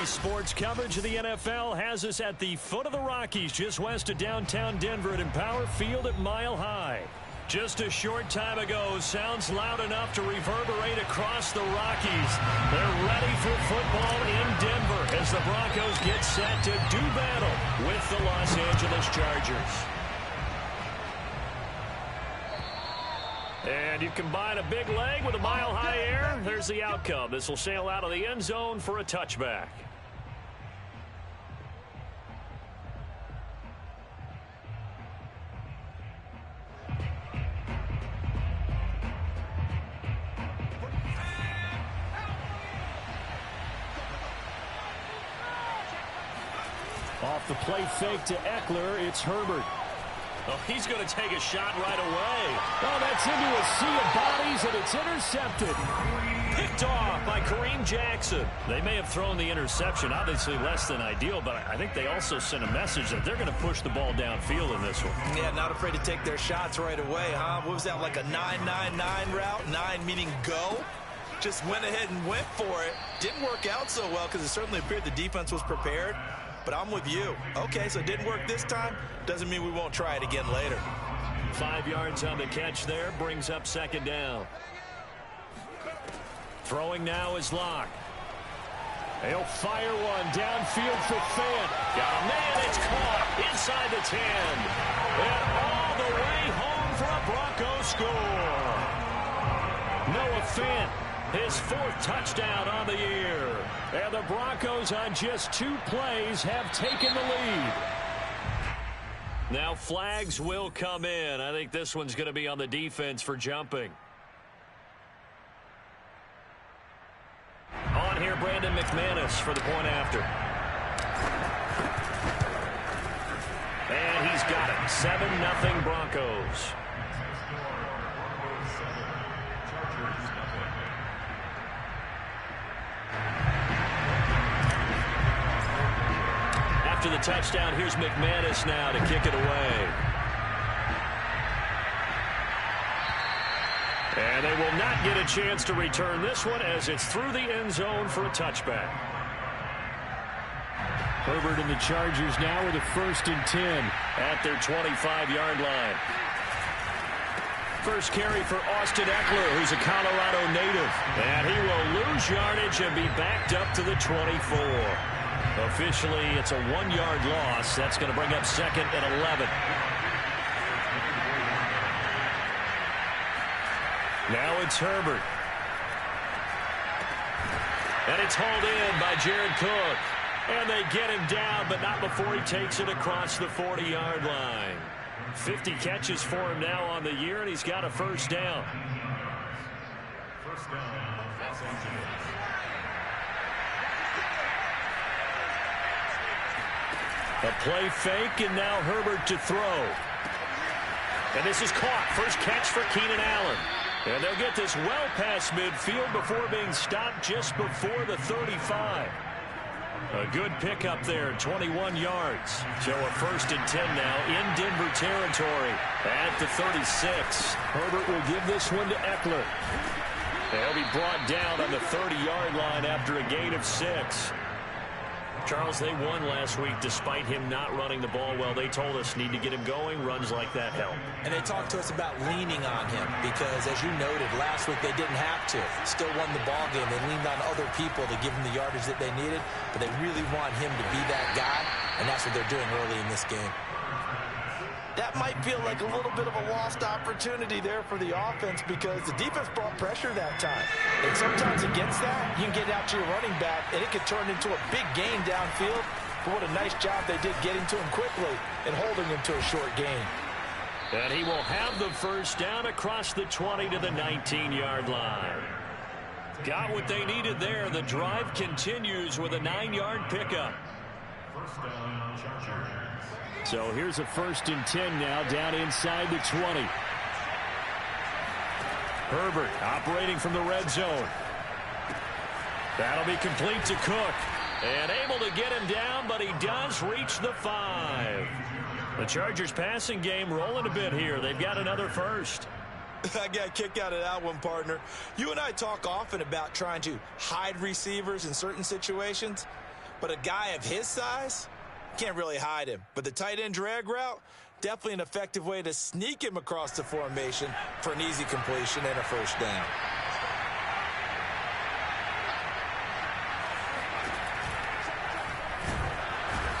Today's sports coverage of the NFL has us at the foot of the Rockies, just west of downtown Denver at Empower Field at Mile High. Just a short time ago, sounds loud enough to reverberate across the Rockies. They're ready for football in Denver as the Broncos get set to do battle with the Los Angeles Chargers. And you combine a big leg with a mile-high air, there's the outcome. This will sail out of the end zone for a touchback. Off the play fake to Eckler, it's Herbert. Oh, he's going to take a shot right away. Oh, that's into a sea of bodies, and it's intercepted. Picked off by Kareem Jackson. They may have thrown the interception, obviously less than ideal, but I think they also sent a message that they're going to push the ball downfield in this one. Yeah, not afraid to take their shots right away, huh? What was that, like a 9-9-9 route? 9 meaning go? Just went ahead and went for it. Didn't work out so well because it certainly appeared the defense was prepared. But I'm with you. Okay, so it didn't work this time. Doesn't mean we won't try it again later. 5 yards on the catch there. Brings up second down. Throwing now is Locke. He'll fire one downfield for Fant. Oh, man, it's caught inside the 10. And all the way home for a Broncos score. Noah Fant, his 4th touchdown on the year. And the Broncos on just 2 plays have taken the lead. Now flags will come in. I think this one's going to be on the defense for jumping. On here, Brandon McManus for the point after. And he's got it. 7-0 Broncos. After the touchdown, here's McManus now to kick it away. And they will not get a chance to return this one as it's through the end zone for a touchback. Herbert and the Chargers now with a 1st and 10 at their 25-yard line. First carry for Austin Eckler, who's a Colorado native. And he will lose yardage and be backed up to the 24. Officially, it's a 1-yard loss. That's going to bring up 2nd and 11. Now it's Herbert. And it's hauled in by Jared Cook. And they get him down, but not before he takes it across the 40-yard line. 50 catches for him now on the year, and he's got a 1st down. First down, Los Angeles. A play fake, and now Herbert to throw. And this is caught. First catch for Keenan Allen. And they'll get this well past midfield before being stopped just before the 35. A good pickup there, 21 yards. So a 1st and 10 now in Denver territory at the 36. Herbert will give this one to Eckler. They'll be brought down on the 30-yard line after a gain of 6. Charles, they won last week despite him not running the ball well. They told us need to get him going. Runs like that help. And they talked to us about leaning on him because, as you noted, last week they didn't have to. Still won the ball game. They leaned on other people to give them the yardage that they needed, but they really want him to be that guy, and that's what they're doing early in this game. That might feel like a little bit of a lost opportunity there for the offense because the defense brought pressure that time. And sometimes against that, you can get out to your running back, and it could turn into a big gain downfield. But what a nice job they did getting to him quickly and holding him to a short gain. And he will have the 1st down across the 20 to the 19-yard line. Got what they needed there. The drive continues with a 9-yard pickup. First down, Chargers. So here's a 1st and 10 now down inside the 20. Herbert operating from the red zone. That'll be complete to Cook. And able to get him down, but he does reach the 5. The Chargers passing game rolling a bit here. They've got another 1st. I got a kick out of that one, partner. You and I talk often about trying to hide receivers in certain situations. But a guy of his size, can't really hide him. But the tight end drag route, definitely an effective way to sneak him across the formation for an easy completion and a first down.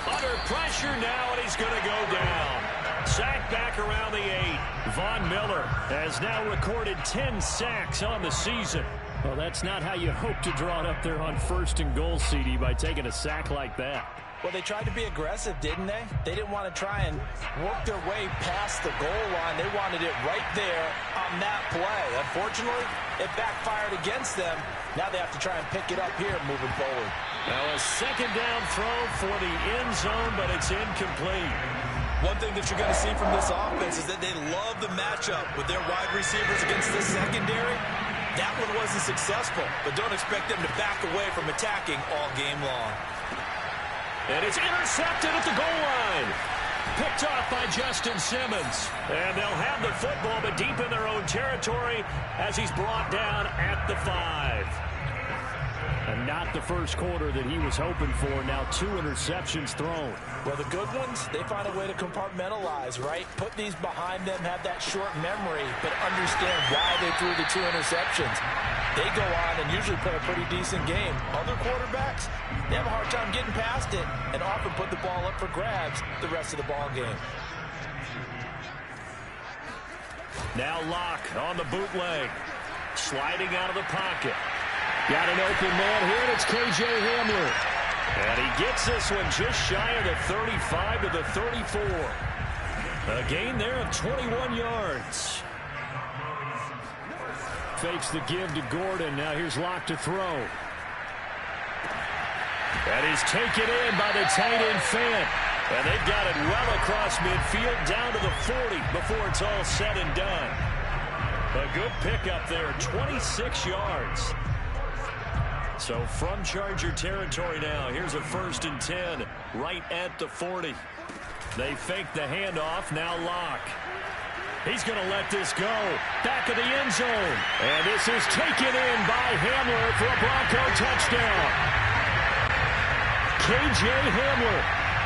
Under pressure now, and he's going to go down. Sacked back around the 8. Von Miller has now recorded 10 sacks on the season. Well, that's not how you hope to draw it up there on 1st and goal, CD, by taking a sack like that. Well, they tried to be aggressive, didn't they? They didn't want to try and work their way past the goal line. They wanted it right there on that play. Unfortunately, it backfired against them. Now they have to try and pick it up here moving forward. Now a second down throw for the end zone, but it's incomplete. One thing that you're going to see from this offense is that they love the matchup with their wide receivers against this secondary. That one wasn't successful, but don't expect them to back away from attacking all game long. And it's intercepted at the goal line. Picked off by Justin Simmons. And they'll have the football, but deep in their own territory as he's brought down at the 5. And not the first quarter that he was hoping for. Now 2 interceptions thrown. Well, the good ones, they find a way to compartmentalize, right? Put these behind them, have that short memory, but understand why they threw the 2 interceptions. They go on and usually play a pretty decent game. Other quarterbacks, they have a hard time getting past it and often put the ball up for grabs the rest of the ball game. Now Locke on the bootleg. Sliding out of the pocket. Got an open man here, and it's K.J. Hamler. And he gets this one just shy of the 35 to the 34. A gain there of 21 yards. Fakes the give to Gordon. Now here's Locke to throw. And he's taken in by the tight end Fant. And they've got it well across midfield down to the 40 before it's all said and done. A good pickup there, 26 yards. So from Charger territory now, here's a 1st and 10 right at the 40. They fake the handoff, now Locke. He's going to let this go. Back of the end zone. And this is taken in by Hamler for a Bronco touchdown. K.J. Hamler,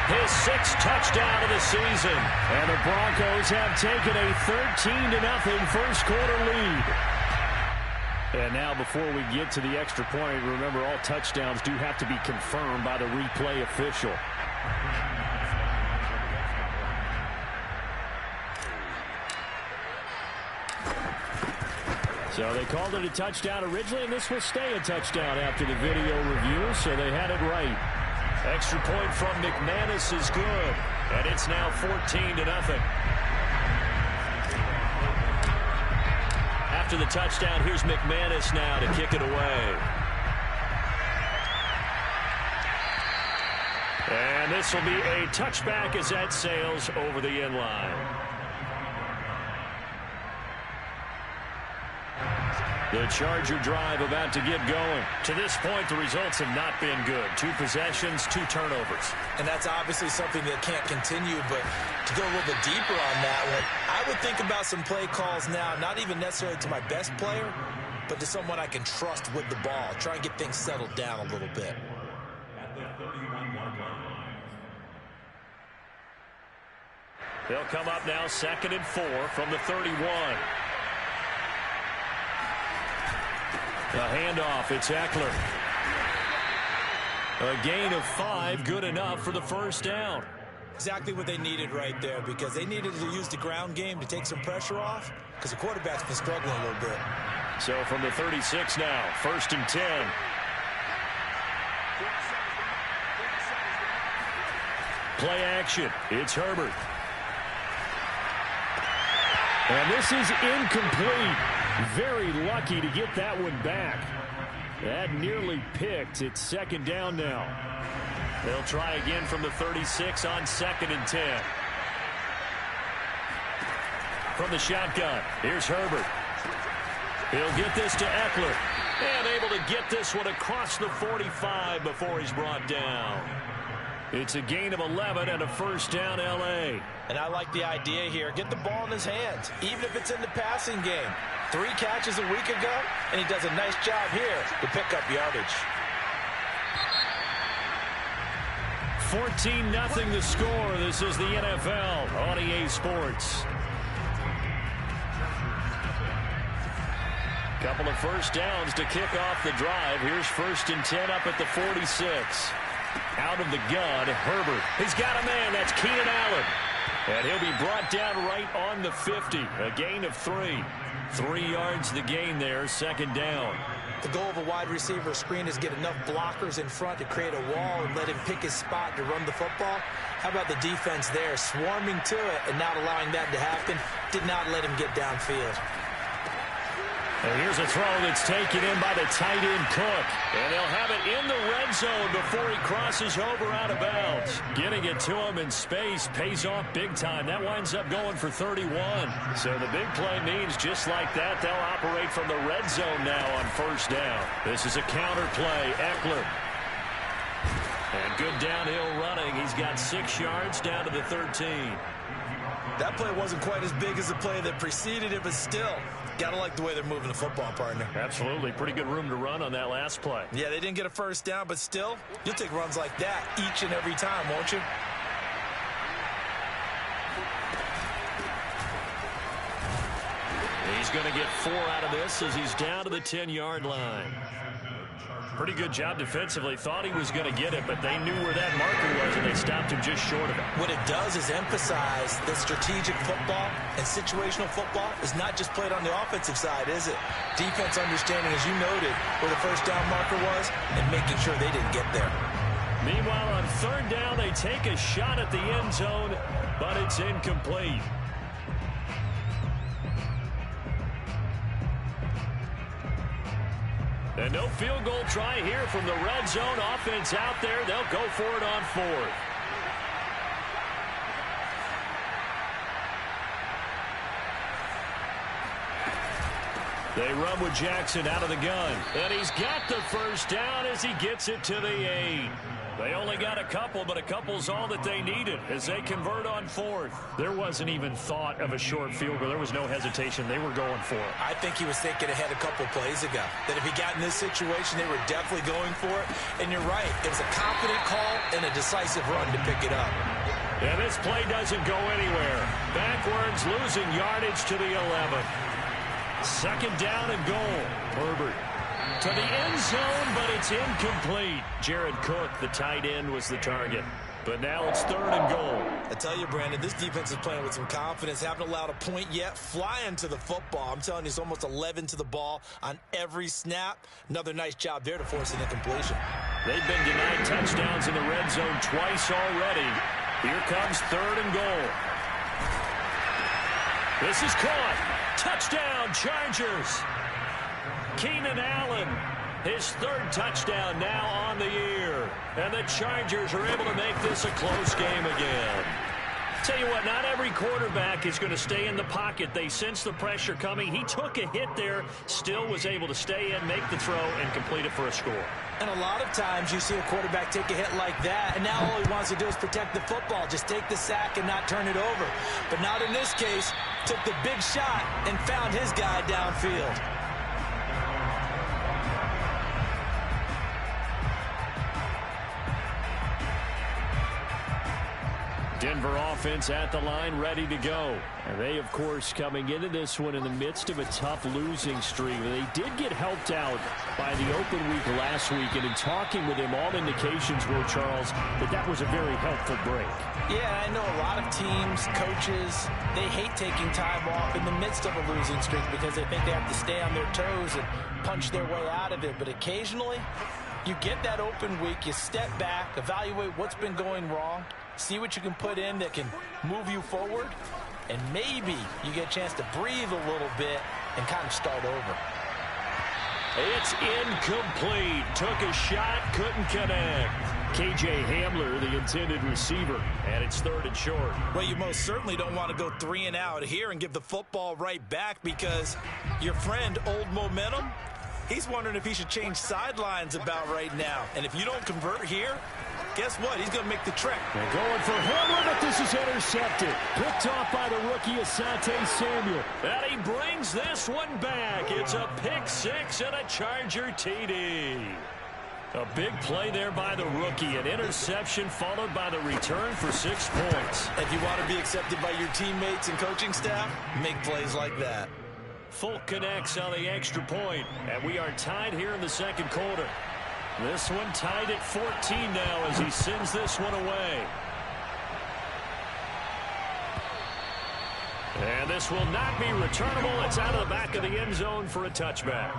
his 6th touchdown of the season. And the Broncos have taken a 13-0 first quarter lead. And now before we get to the extra point, remember all touchdowns do have to be confirmed by the replay official. So they called it a touchdown originally, and this will stay a touchdown after the video review, so they had it right. Extra point from McManus is good, and it's now 14-0. After the touchdown, here's McManus now to kick it away. And this will be a touchback as that sails over the end line. The Charger drive about to get going. To this point, the results have not been good. 2 possessions, 2 turnovers. And that's obviously something that can't continue, but to go a little bit deeper on that one, I would think about some play calls now, not even necessarily to my best player, but to someone I can trust with the ball. Try and get things settled down a little bit. They'll come up now 2nd and 4 from the 31. The handoff, it's Eckler. A gain of 5, good enough for the first down. Exactly what they needed right there, because they needed to use the ground game to take some pressure off, because the quarterback's been struggling a little bit. So from the 36 now, 1st and 10. Play action, it's Herbert. And this is incomplete. Very lucky to get that one back. That nearly picked. It's 2nd down now. They'll try again from the 36 on 2nd and 10. From the shotgun, here's Herbert. He'll get this to Eckler. And able to get this one across the 45 before he's brought down. It's a gain of 11 and a first down, L.A. And I like the idea here. Get the ball in his hands, even if it's in the passing game. 3 catches a week ago, and he does a nice job here to pick up yardage. 14-0 the score. This is the NFL on EA Sports. Couple of first downs to kick off the drive. Here's 1st and 10 up at the 46. Out of the gun, Herbert. He's got a man. That's Keenan Allen. And he'll be brought down right on the 50. A gain of 3. 3 yards the gain there, 2nd down. The goal of a wide receiver screen is get enough blockers in front to create a wall and let him pick his spot to run the football. How about the defense there, swarming to it and not allowing that to happen? Did not let him get downfield. And here's a throw that's taken in by the tight end Cook. And they'll have it in the red zone before he crosses over out of bounds. Getting it to him in space pays off big time. That winds up going for 31. So the big play means just like that, they'll operate from the red zone now on 1st down. This is a counter play. Eckler. And good downhill running. He's got 6 yards down to the 13. That play wasn't quite as big as the play that preceded it, but still, got to like the way they're moving the football, partner. Absolutely. Pretty good room to run on that last play. Yeah, they didn't get a 1st down, but still, you'll take runs like that each and every time, won't you? He's going to get 4 out of this as he's down to the 10-yard line. Pretty good job defensively. Thought he was going to get it, but they knew where that marker was, and they stopped him just short of it. What it does is emphasize that strategic football and situational football is not just played on the offensive side, is it? Defense understanding, as you noted, where the 1st down marker was and making sure they didn't get there. Meanwhile, on 3rd down, they take a shot at the end zone, but it's incomplete. And no field goal try here from the red zone. Offense out there. They'll go for it on 4th. They run with Jackson out of the gun. And he's got the 1st down as he gets it to the 8. They only got a couple, but a couple's all that they needed as they convert on 4th. There wasn't even thought of a short field goal. There was no hesitation. They were going for it. I think he was thinking ahead a couple plays ago, that if he got in this situation, they were definitely going for it. And you're right. It was a confident call and a decisive run to pick it up. And this play doesn't go anywhere. Backwards, losing yardage to the 11. 2nd down and goal. Herbert to the end zone, but it's incomplete. Jared Cook, the tight end, was the target. But now it's 3rd and goal. I tell you, Brandon, this defense is playing with some confidence. Haven't allowed a point yet. Flying to the football. I'm telling you, it's almost 11 to the ball on every snap. Another nice job there to force an incompletion. They've been denied touchdowns in the red zone twice already. Here comes 3rd and goal. This is caught. Touchdown, Chargers. Keenan Allen, his 3rd touchdown now on the year. And the Chargers are able to make this a close game again. Tell you what, not every quarterback is going to stay in the pocket. They sense the pressure coming. He took a hit there, still was able to stay in, make the throw, and complete it for a score. And a lot of times you see a quarterback take a hit like that, and now all he wants to do is protect the football. Just take the sack and not turn it over. But not in this case. Took the big shot and found his guy downfield. Denver offense at the line, ready to go. And they, of course, coming into this one in the midst of a tough losing streak. They did get helped out by the open week last week, and in talking with him, all indications were, Charles, that was a very helpful break. Yeah, I know a lot of teams, coaches, they hate taking time off in the midst of a losing streak because they think they have to stay on their toes and punch their way out of it. But occasionally, you get that open week, you step back, evaluate what's been going wrong, see what you can put in that can move you forward, and maybe you get a chance to breathe a little bit and kind of start over. It's incomplete. Took a shot, couldn't connect. KJ Hamler, the intended receiver, and it's 3rd and short. Well, you most certainly don't want to go 3 and out here and give the football right back because your friend, Old Momentum, he's wondering if he should change sidelines about right now. And if you don't convert here, guess what? He's going to make the trek. They're going for Hamler, but this is intercepted. Picked off by the rookie Asante Samuel. And he brings this one back. It's a pick 6 and a Charger TD. A big play there by the rookie. An interception followed by the return for 6 points. If you want to be accepted by your teammates and coaching staff, make plays like that. Folk connects on the extra point, and we are tied here in the second quarter. This one tied at 14 now as he sends this one away. And this will not be returnable. It's out of the back of the end zone for a touchback.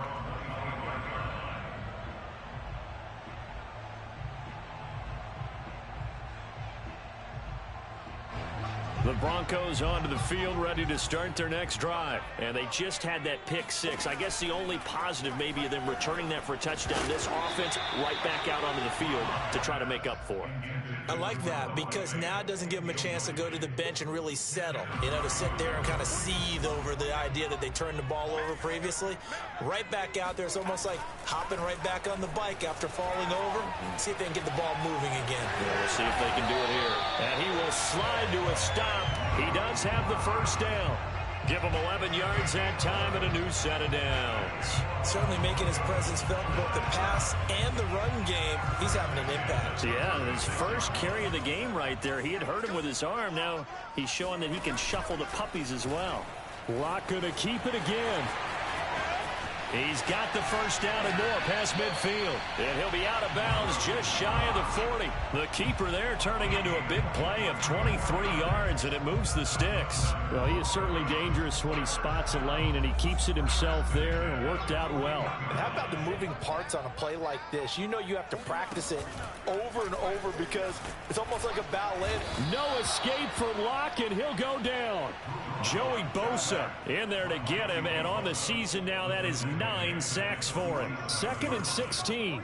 The Broncos onto the field, ready to start their next drive. And they just had that pick six. I guess the only positive maybe of them returning that for a touchdown. This offense right back out onto the field to try to make up for it. I like that because now it doesn't give them a chance to go to the bench and really settle. You know, to sit there and kind of seethe over the idea that they turned the ball over previously. Right back out there. It's almost like hopping right back on the bike after falling over. See if they can get the ball moving again. Yeah, we'll see if they can do it here. And he will slide to a stop. He does have the first down. Give him 11 yards that time and a new set of downs. Certainly making his presence felt in both the pass and the run game. He's having an impact. Yeah, his first carry of the game right there. He had hurt him with his arm. Now he's showing that he can shuffle the puppies as well. Locke going to keep it again. He's got the first down and more past midfield. And he'll be out of bounds just shy of the 40. The keeper there turning into a big play of 23 yards, and it moves the sticks. Well, he is certainly dangerous when he spots a lane, and he keeps it himself there and worked out well. And how about the moving parts on a play like this? You know you have to practice it over and over because it's almost like a ballet. No escape for Locke, and he'll go down. Joey Bosa in there to get him, and on the season now, that is 9 sacks for him. 2nd and 16.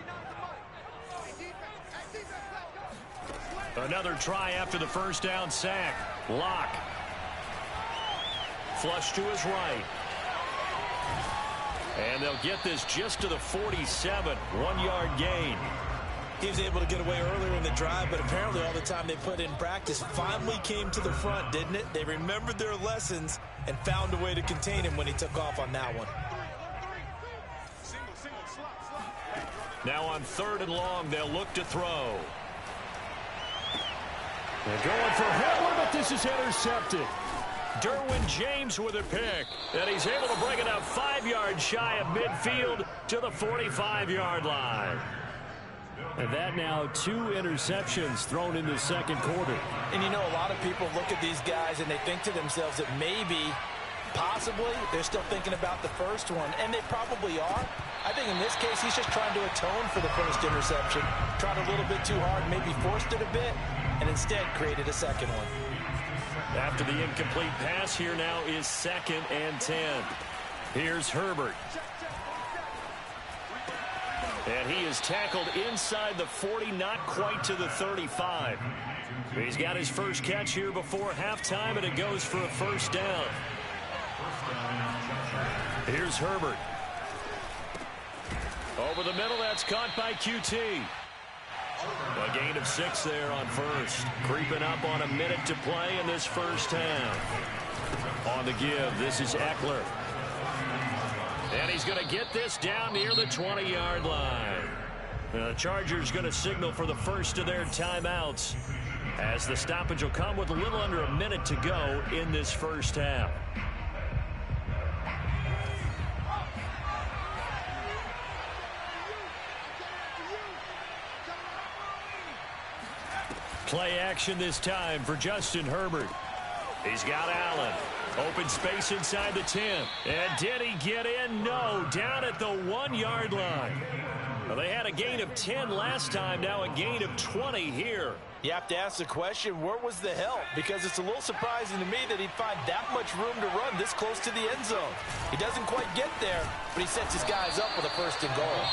Another try after the first down sack. Locke. Flush to his right. And they'll get this just to the 47. 1-yard gain. He was able to get away earlier in the drive, but apparently all the time they put in practice finally came to the front, didn't it? They remembered their lessons and found a way to contain him when he took off on that one. Now on 3rd and long, they'll look to throw. They're going for Headler, but this is intercepted. Derwin James with a pick, and he's able to bring it up 5 yards shy of midfield to the 45-yard line. And that now 2 interceptions thrown in the second quarter. And you know, a lot of people look at these guys and they think to themselves that maybe, possibly, they're still thinking about the first one. And they probably are. I think in this case, he's just trying to atone for the first interception. Tried a little bit too hard, maybe forced it a bit, and instead created a second one. After the incomplete pass, here now is 2nd and 10. Here's Herbert. And he is tackled inside the 40, not quite to the 35. He's got his first catch here before halftime, and it goes for a first down. Here's Herbert. Over the middle, that's caught by QT. A gain of 6 there on first. Creeping up on a minute to play in this first half. On the give, this is Eckler. And he's going to get this down near the 20-yard line. The Chargers going to signal for the first of their timeouts as the stoppage will come with a little under a minute to go in this first half. Play action this time for Justin Herbert. He's got Allen. Open space inside the 10. And did he get in? No. Down at the 1-yard line. Well, they had a gain of 10 last time. Now a gain of 20 here. You have to ask the question, where was the help? Because it's a little surprising to me that he'd find that much room to run this close to the end zone. He doesn't quite get there, but he sets his guys up with a 1st and goal.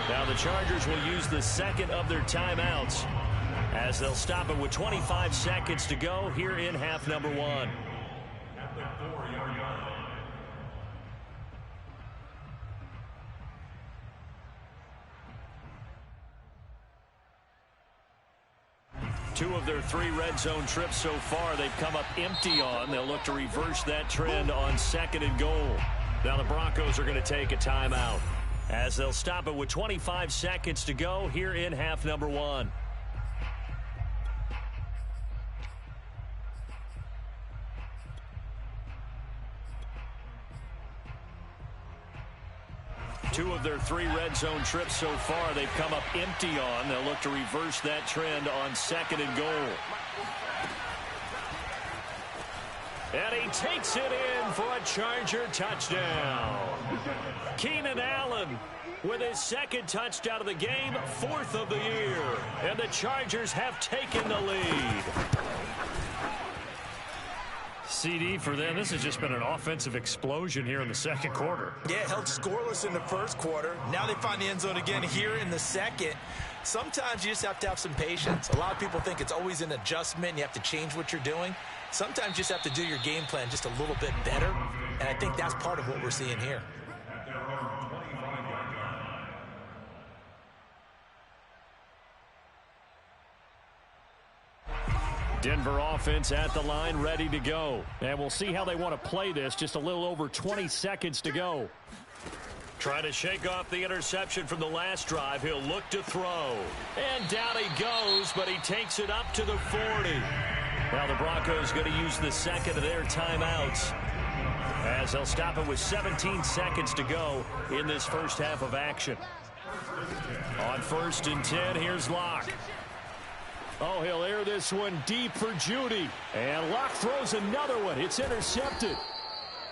Now the Chargers will use the second of their timeouts as they'll stop it with 25 seconds to go here in half number 1. Two of their 3 red zone trips so far they've come up empty on. They'll look to reverse that trend on 2nd and goal. Now the Broncos are going to take a timeout. as they'll stop it with 25 seconds to go here in half number one. Two of their 3 red zone trips so far they've come up empty on. They'll look to reverse that trend on 2nd and goal. And he takes it in for a Charger touchdown. Keenan Allen with his 2nd touchdown of the game, 4th of the year. And the Chargers have taken the lead. CD for them. This has just been an offensive explosion here in the 2nd quarter. Yeah, held scoreless in the 1st quarter. Now they find the end zone again here in the 2nd. Sometimes you just have to have some patience. A lot of people think it's always an adjustment. You have to change what you're doing. Sometimes you just have to do your game plan just a little bit better. And I think that's part of what we're seeing here. Denver offense at the line, ready to go. And we'll see how they want to play this. Just a little over 20 seconds to go. Trying to shake off the interception from the last drive. He'll look to throw. And down he goes, but he takes it up to the 40. Now the Broncos going to use the 2nd of their timeouts, as they'll stop it with 17 seconds to go in this first half of action. On 1st and 10, here's Locke. Oh, he'll air this one deep for Judy. And Locke throws another one. It's intercepted.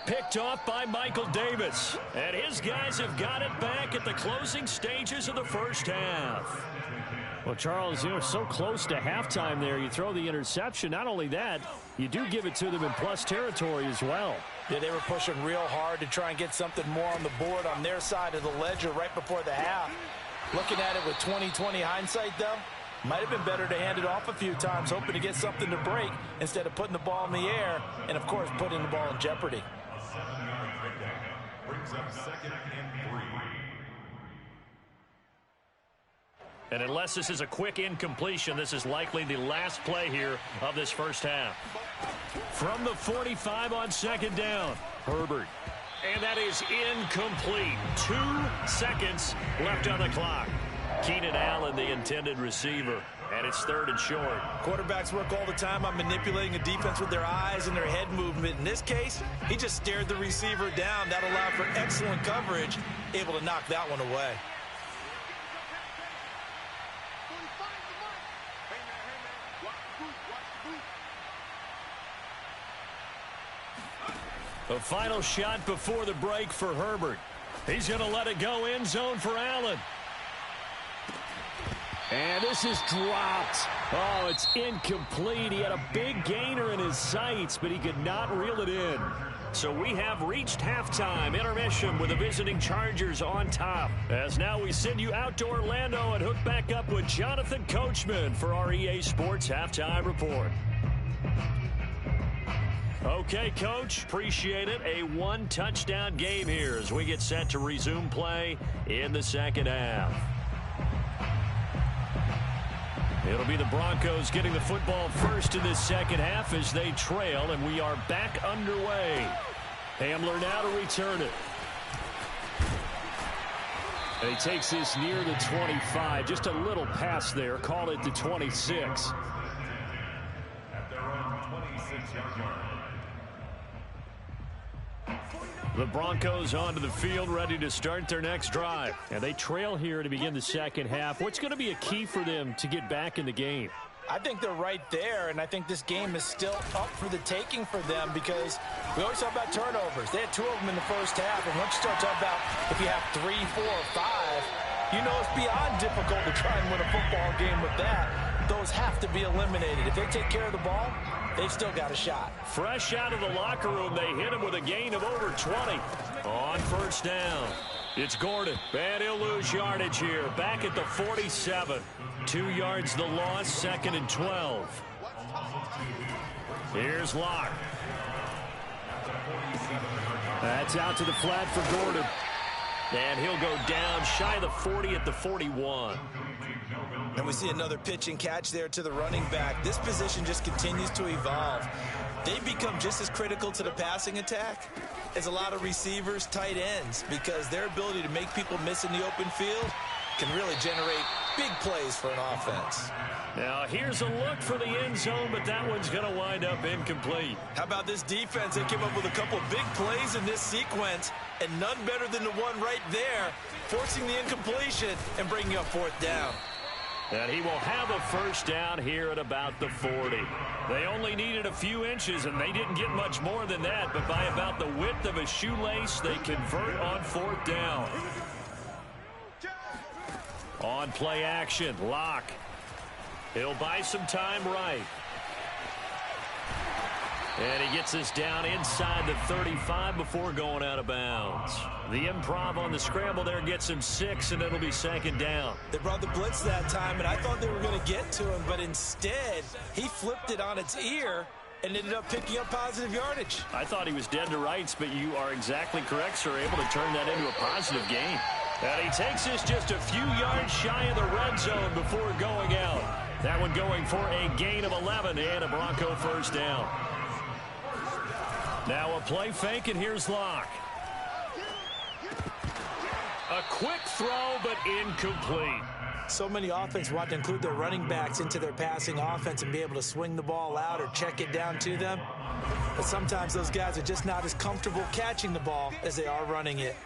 Picked off by Michael Davis. And his guys have got it back at the closing stages of the first half. Well, Charles, you're so close to halftime there. You throw the interception. Not only that, you do give it to them in plus territory as well. Yeah, they were pushing real hard to try and get something more on the board on their side of the ledger right before the half. Looking at it with 20/20 hindsight, though, might have been better to hand it off a few times, hoping to get something to break instead of putting the ball in the air and, of course, putting the ball in jeopardy. Brings up 2nd and 3. And unless this is a quick incompletion, this is likely the last play here of this first half. From the 45 on 2nd down, Herbert. And that is incomplete. 2 seconds left on the clock. Keenan Allen, the intended receiver, and it's 3rd and short. Quarterbacks work all the time on manipulating a defense with their eyes and their head movement. In this case, he just stared the receiver down. That allowed for excellent coverage, able to knock that one away. The final shot before the break for Herbert. He's going to let it go end zone for Allen. And this is dropped. Oh, it's incomplete. He had a big gainer in his sights, but he could not reel it in. So we have reached halftime intermission with the visiting Chargers on top. As now we send you out to Orlando and hook back up with Jonathan Coachman for our EA Sports Halftime Report. Okay, Coach, appreciate it. A 1-touchdown game here as we get set to resume play in the 2nd half. It'll be the Broncos getting the football first in this 2nd half as they trail, and we are back underway. Hamler now to return it. And he takes this near the 25. Just a little pass there. Call it the 26. At their own 26-yard line. The Broncos onto the field, ready to start their next drive. And they trail here to begin the 2nd half. What's going to be a key for them to get back in the game? I think they're right there, and I think this game is still up for the taking for them because we always talk about turnovers. They had 2 of them in the first half, and once you start talking about if you have 3, 4, or 5, you know it's beyond difficult to try and win a football game with that. Those have to be eliminated. If they take care of the ball, they've still got a shot. Fresh out of the locker room, they hit him with a gain of over 20. On 1st down, it's Gordon. And he'll lose yardage here. Back at the 47. 2 yards the loss, 2nd and 12. Here's Locke. That's out to the flat for Gordon. And he'll go down shy of the 40 at the 41. And we see another pitch and catch there to the running back. This position just continues to evolve. They've become just as critical to the passing attack is a lot of receivers, tight ends, because their ability to make people miss in the open field can really generate big plays for an offense. Now, here's a look for the end zone, but that one's going to wind up incomplete. How about this defense? They came up with a couple of big plays in this sequence, and none better than the one right there, forcing the incompletion and bringing up fourth down. And he will have a first down here at about the 40. They only needed a few inches, and they didn't get much more than that, but by about the width of a shoelace, they convert on fourth down. On play action, Locke. He'll buy some time right. And he gets us down inside the 35 before going out of bounds. The improv on the scramble there gets him 6, and it'll be second down. They brought the blitz that time, and I thought they were going to get to him, but instead, he flipped it on its ear and ended up picking up positive yardage. I thought he was dead to rights, but you are exactly correct, sir. Able to turn that into a positive gain. And he takes us just a few yards shy of the red zone before going out. That one going for a gain of 11 and a Bronco first down. Now a play fake, and here's Locke. A quick throw, but incomplete. So many offenses want to include their running backs into their passing offense and be able to swing the ball out or check it down to them. But sometimes those guys are just not as comfortable catching the ball as they are running it.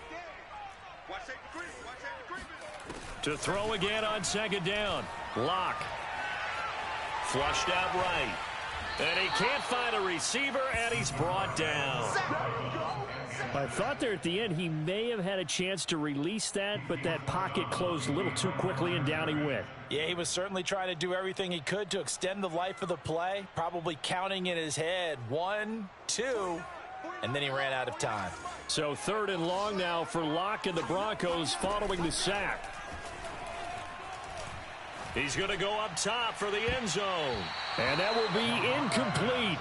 To throw again on second down. Locke. Flushed out right. And he can't find a receiver, and he's brought down. I thought there at the end he may have had a chance to release that, but that pocket closed a little too quickly, and down he went. Yeah, he was certainly trying to do everything he could to extend the life of the play, probably counting in his head 1, 2, and then he ran out of time. So third and long now for Locke and the Broncos following the sack. He's going to go up top for the end zone. And that will be incomplete.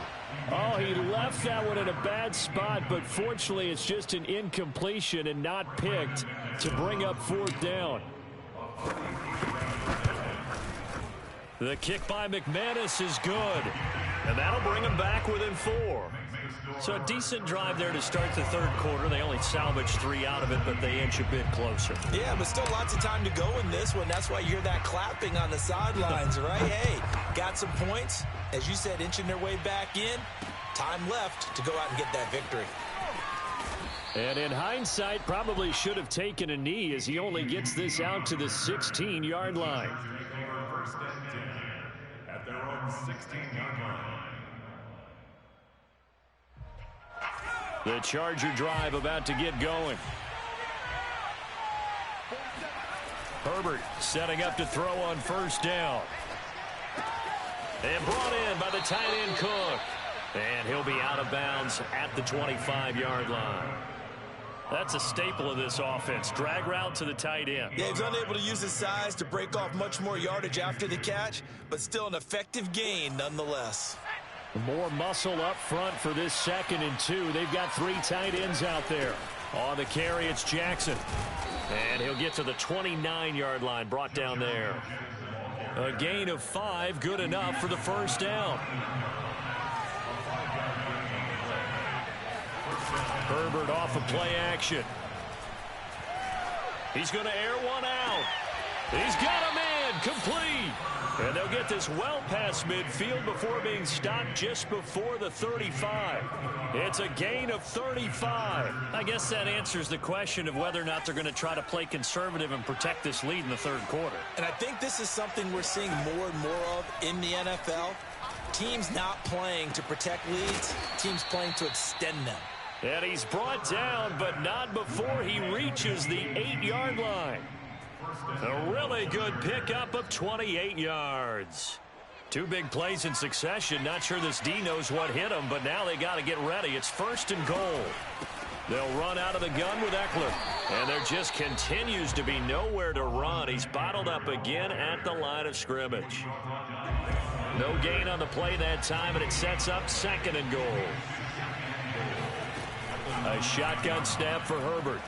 Oh, he left that one in a bad spot, but fortunately it's just an incompletion and not picked to bring up fourth down. The kick by McManus is good, and that'll bring him back within 4. So a decent drive there to start the third quarter. They only salvaged 3 out of it, but they inch a bit closer. Yeah, but still lots of time to go in this one. That's why you hear that clapping on the sidelines, right? Hey, got some points. As you said, inching their way back in. Time left to go out and get that victory. And in hindsight, probably should have taken a knee as he only gets this out to the 16-yard line. First and 10 at their own 16-yard line. The Charger drive about to get going. Herbert setting up to throw on first down. And brought in by the tight end Cook. And he'll be out of bounds at the 25-yard line. That's a staple of this offense. Drag route to the tight end. Yeah, he's unable to use his size to break off much more yardage after the catch, but still an effective gain nonetheless. More muscle up front for this 2nd and 2. They've got 3 tight ends out there. On the carry, it's Jackson. And he'll get to the 29-yard line, brought down there. A gain of 5, good enough for the first down. Herbert off of play action. He's going to air one out. He's got a man, complete. And they'll get this well past midfield before being stopped just before the 35. It's a gain of 35. I guess that answers the question of whether or not they're going to try to play conservative and protect this lead in the third quarter. And I think this is something we're seeing more and more of in the NFL. Teams not playing to protect leads, teams playing to extend them. And he's brought down, but not before he reaches the 8-yard line. A really good pickup of 28 yards. 2 big plays in succession. Not sure this D knows what hit him, but now they got to get ready. It's 1st and goal. They'll run out of the gun with Eckler. And there just continues to be nowhere to run. He's bottled up again at the line of scrimmage. No gain on the play that time, and it sets up 2nd and goal. A shotgun snap for Herbert.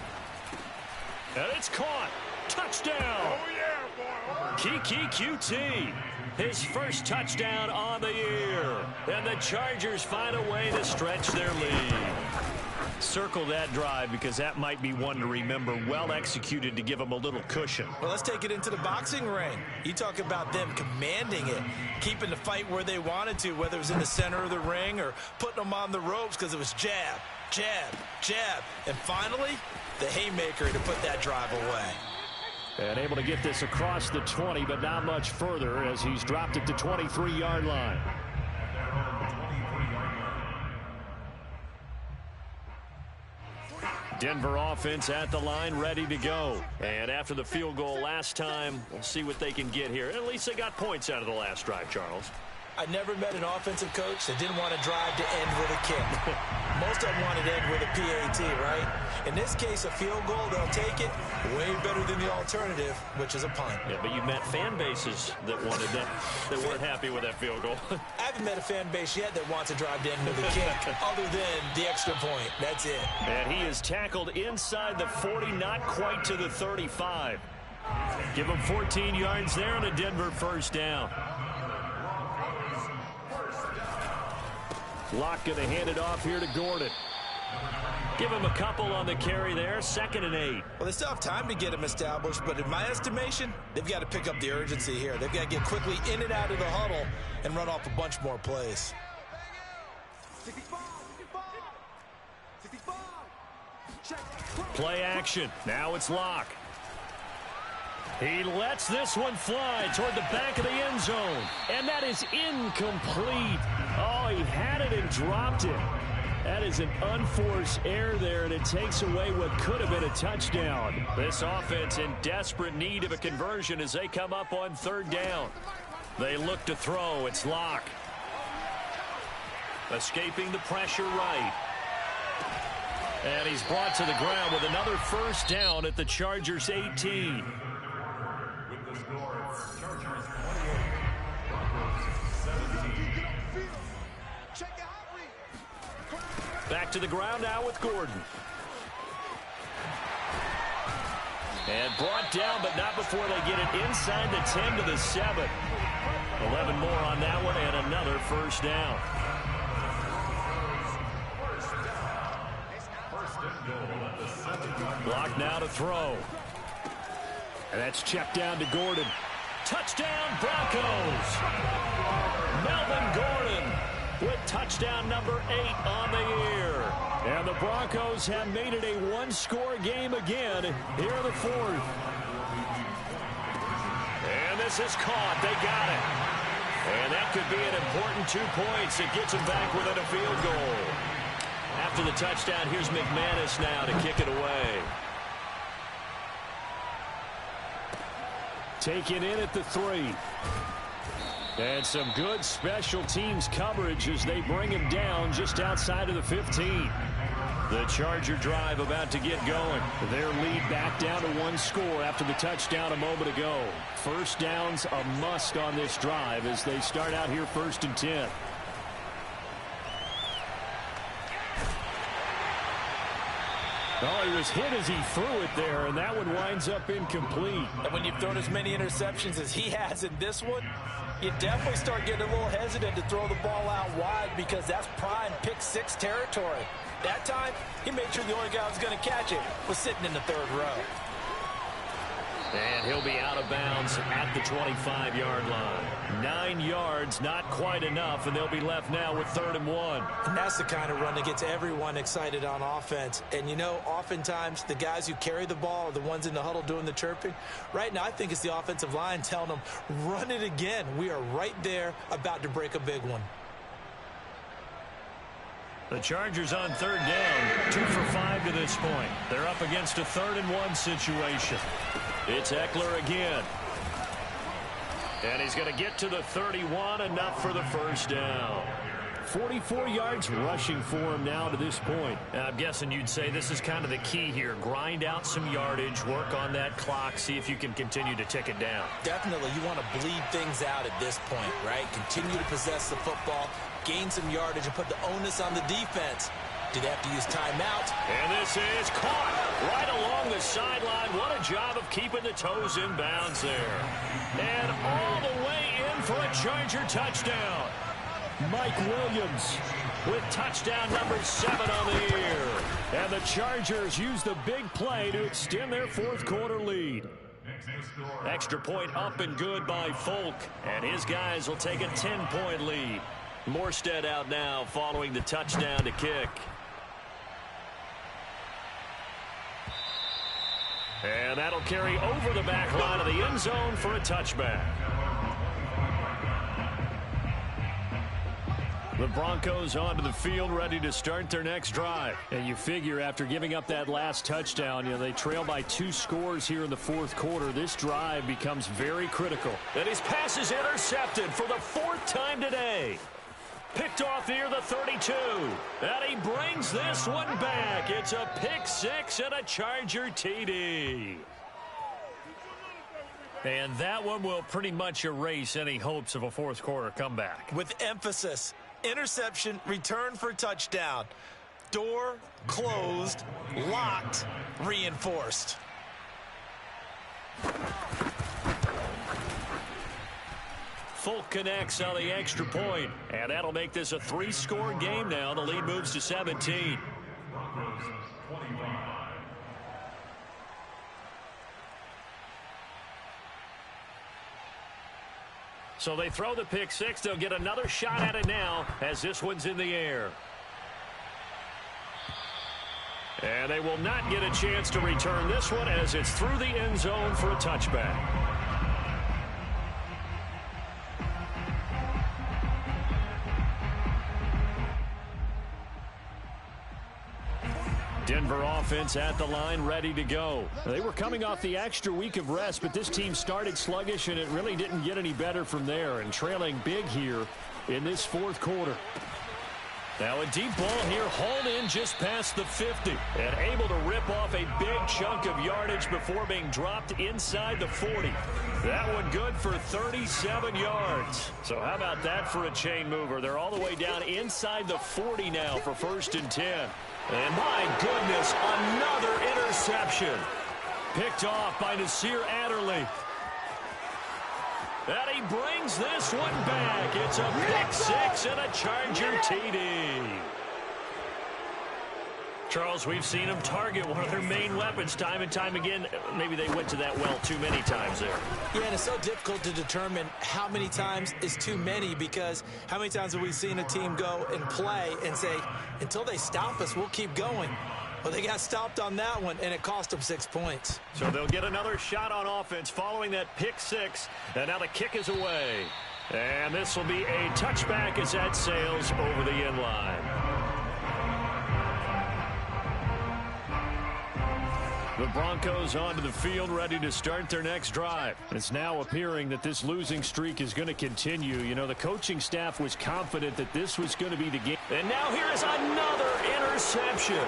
And it's caught. Touchdown. Oh, yeah, boy. Kiki QT. His first touchdown on the year. And the Chargers find a way to stretch their lead. Circle that drive because that might be one to remember. Well executed to give them a little cushion. Well, let's take it into the boxing ring. You talk about them commanding it, keeping the fight where they wanted to, whether it was in the center of the ring or putting them on the ropes because it was jab, jab, jab. And finally, the haymaker to put that drive away. And able to get this across the 20, but not much further as he's dropped it to 23-yard line. Denver offense at the line, ready to go. And after the field goal last time, we'll see what they can get here. At least they got points out of the last drive, Charles. I never met an offensive coach that didn't want to drive to end with a kick. Most of them wanted to end with a PAT, right? In this case, a field goal, they'll take it. Way better than the alternative, which is a punt. Yeah, but you met fan bases that wanted that, that weren't happy with that field goal. I haven't met a fan base yet that wants to drive to end with a kick, other than the extra point. That's it. And he is tackled inside the 40, not quite to the 35. Give him 14 yards there on a Denver first down. Locke going to hand it off here to Gordon. Give him a couple on the carry there. 2nd and 8. Well, they still have time to get him established, but in my estimation, they've got to pick up the urgency here. They've got to get quickly in and out of the huddle and run off a bunch more plays. Play action. Now it's Locke. He lets this one fly toward the back of the end zone. And that is incomplete. Oh, he had it and dropped it. That is an unforced error there, and it takes away what could have been a touchdown. This offense in desperate need of a conversion as they come up on 3rd down. They look to throw. It's Locke. Escaping the pressure right. And he's brought to the ground with another first down at the Chargers 18. Back to the ground now with Gordon. And brought down, but not before they get it inside the 10 to the 7. 11 more on that one, and another first down. Block now to throw. And that's checked down to Gordon. Touchdown, Broncos! Melvin Gordon with touchdown number 8 on the year. And the Broncos have made it a one-score game again here in the 4th. And this is caught. They got it. And that could be an important 2 points. It gets them back within a field goal. After the touchdown, here's McManus now to kick it away. Taken in at the 3. And some good special teams coverage as they bring him down just outside of the 15. The Charger drive about to get going. Their lead back down to 1 score after the touchdown a moment ago. First down's a must on this drive as they start out here 1st and 10. Oh, he was hit as he threw it there, and that one winds up incomplete. And when you've thrown as many interceptions as he has in this one, you definitely start getting a little hesitant to throw the ball out wide because that's prime pick-6 territory. That time, he made sure the only guy who was going to catch it was sitting in the 3rd row. And he'll be out of bounds at the 25-yard line. 9 yards, not quite enough, and they'll be left now with 3rd and 1. And that's the kind of run that gets everyone excited on offense. And, you know, oftentimes the guys who carry the ball are the ones in the huddle doing the chirping. Right now, I think it's the offensive line telling them, run it again. We are right there about to break a big one. The Chargers on 3rd down, 2 for 5 to this point. They're up against a 3rd and 1 situation. It's Eckler again. And he's going to get to the 31, enough for the first down. 44 yards rushing for him now to this point. I'm guessing you'd say this is kind of the key here. Grind out some yardage, work on that clock, see if you can continue to tick it down. Definitely, you want to bleed things out at this point, right? Continue to possess the football, gain some yardage, and put the onus on the defense. Do they have to use timeout? And this is caught right along the sideline. What a job of keeping the toes in bounds there. And all the way in for a Charger touchdown. Mike Williams with touchdown number 7 on the year. And the Chargers use the big play to extend their fourth quarter lead. Extra point up and good by Folk, and his guys will take a 10-point lead. Morstead out now following the touchdown to kick. And that'll carry over the back line of the end zone for a touchback. The Broncos onto the field, ready to start their next drive. And you figure after giving up that last touchdown, they trail by 2 scores here in the fourth quarter. This drive becomes very critical. And his pass is intercepted for the 4th time today. Picked off near the 32. And he brings this one back. It's a pick 6 and a Charger TD. And that one will pretty much erase any hopes of a fourth quarter comeback. With emphasis. Interception, return for touchdown. Door closed, locked, reinforced. Folk connects on the extra point, and that'll make this a 3-score game now. The lead moves to 17. So they throw the pick 6. They'll get another shot at it now as this one's in the air. And they will not get a chance to return this one as it's through the end zone for a touchback. Denver offense at the line, ready to go. They were coming off the extra week of rest, but this team started sluggish, and it really didn't get any better from there, and trailing big here in this fourth quarter. Now a deep ball here, hauled in just past the 50, and able to rip off a big chunk of yardage before being dropped inside the 40. That one good for 37 yards. So how about that for a chain mover? They're all the way down inside the 40 now for 1st and 10. And my goodness, another interception. Picked off by Nasir Adderley. And he brings this one back. It's a pick 6 and a Charger TD. Charles, we've seen them target one of their main weapons time and time again. Maybe they went to that well too many times there. Yeah, and it's so difficult to determine how many times is too many, because how many times have we seen a team go and play and say, until they stop us, we'll keep going. Well, they got stopped on that one, and it cost them 6 points. So they'll get another shot on offense following that pick 6, and now the kick is away. And this will be a touchback as that sails over the end line. The Broncos onto the field, ready to start their next drive. It's now appearing that this losing streak is going to continue. The coaching staff was confident that this was going to be the game. And now here is another interception.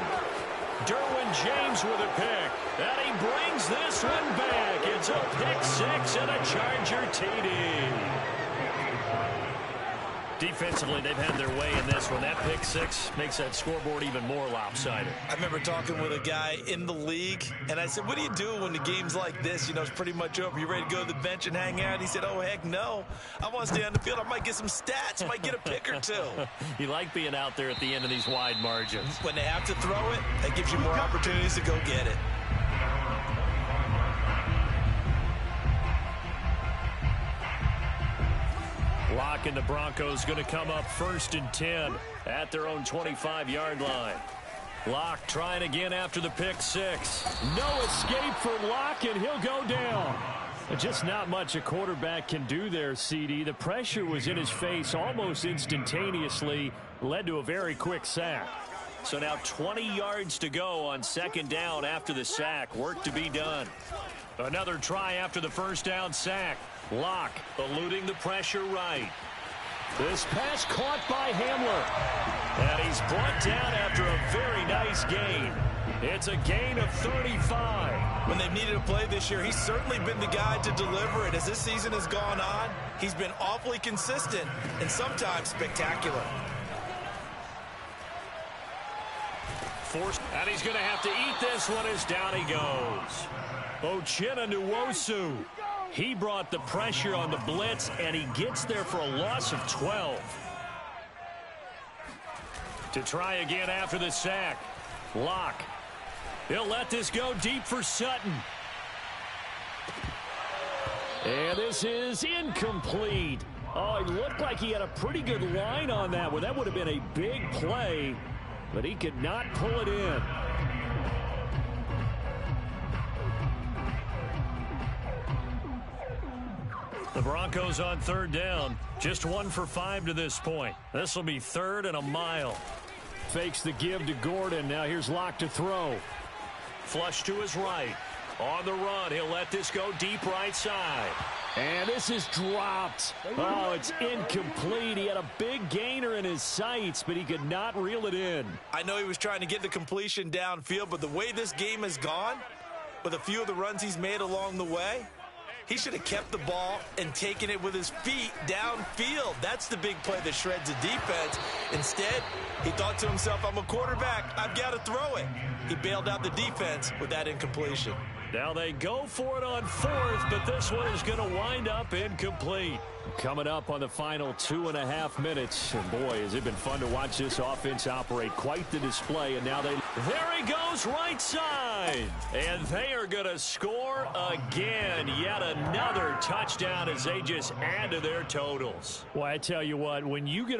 Derwin James with a pick. And he brings this one back. It's a pick 6 and a Charger TD. Defensively, they've had their way in this one. That pick 6 makes that scoreboard even more lopsided. I remember talking with a guy in the league, and I said, what do you do when the game's like this? It's pretty much over. You ready to go to the bench and hang out? He said, oh, heck no. I want to stay on the field. I might get some stats. I might get a pick or 2. You like being out there at the end of these wide margins. When they have to throw it, that gives you more opportunities to go get it. Locke and the Broncos going to come up 1st and 10 at their own 25-yard line. Locke trying again after the pick 6. No escape for Locke, and he'll go down. Just not much a quarterback can do there, CD. The pressure was in his face almost instantaneously, led to a very quick sack. So now 20 yards to go on 2nd down after the sack. Work to be done. Another try after the 1st down sack. Locke eluding the pressure right. This pass caught by Hamler. And he's brought down after a very nice gain. It's a gain of 35. When they've needed a play this year, he's certainly been the guy to deliver it. As this season has gone on, he's been awfully consistent and sometimes spectacular. And he's going to have to eat this one as down he goes. Uchenna Nwosu. He brought the pressure on the blitz, and he gets there for a loss of 12. To try again after the sack. Locke. He'll let this go deep for Sutton. And this is incomplete. Oh, it looked like he had a pretty good line on that one. That would have been a big play, but he could not pull it in. The Broncos on third down. Just 1 for 5 to this point. This will be 3rd and a mile. Fakes the give to Gordon. Now here's Locke to throw. Flush to his right. On the run, he'll let this go deep right side. And this is dropped. Oh, it's incomplete. He had a big gainer in his sights, but he could not reel it in. I know he was trying to get the completion downfield, but the way this game has gone, with a few of the runs he's made along the way, he should have kept the ball and taken it with his feet downfield. That's the big play that shreds the defense. Instead, he thought to himself, I'm a quarterback. I've got to throw it. He bailed out the defense with that incompletion. Now they go for it on 4th, but this one is going to wind up incomplete. Coming up on the final 2.5 minutes. And boy, has it been fun to watch this offense operate. Quite the display. And now there he goes right side. And they are going to score again. Yet another touchdown as they just add to their totals. Well, I tell you what, when you get a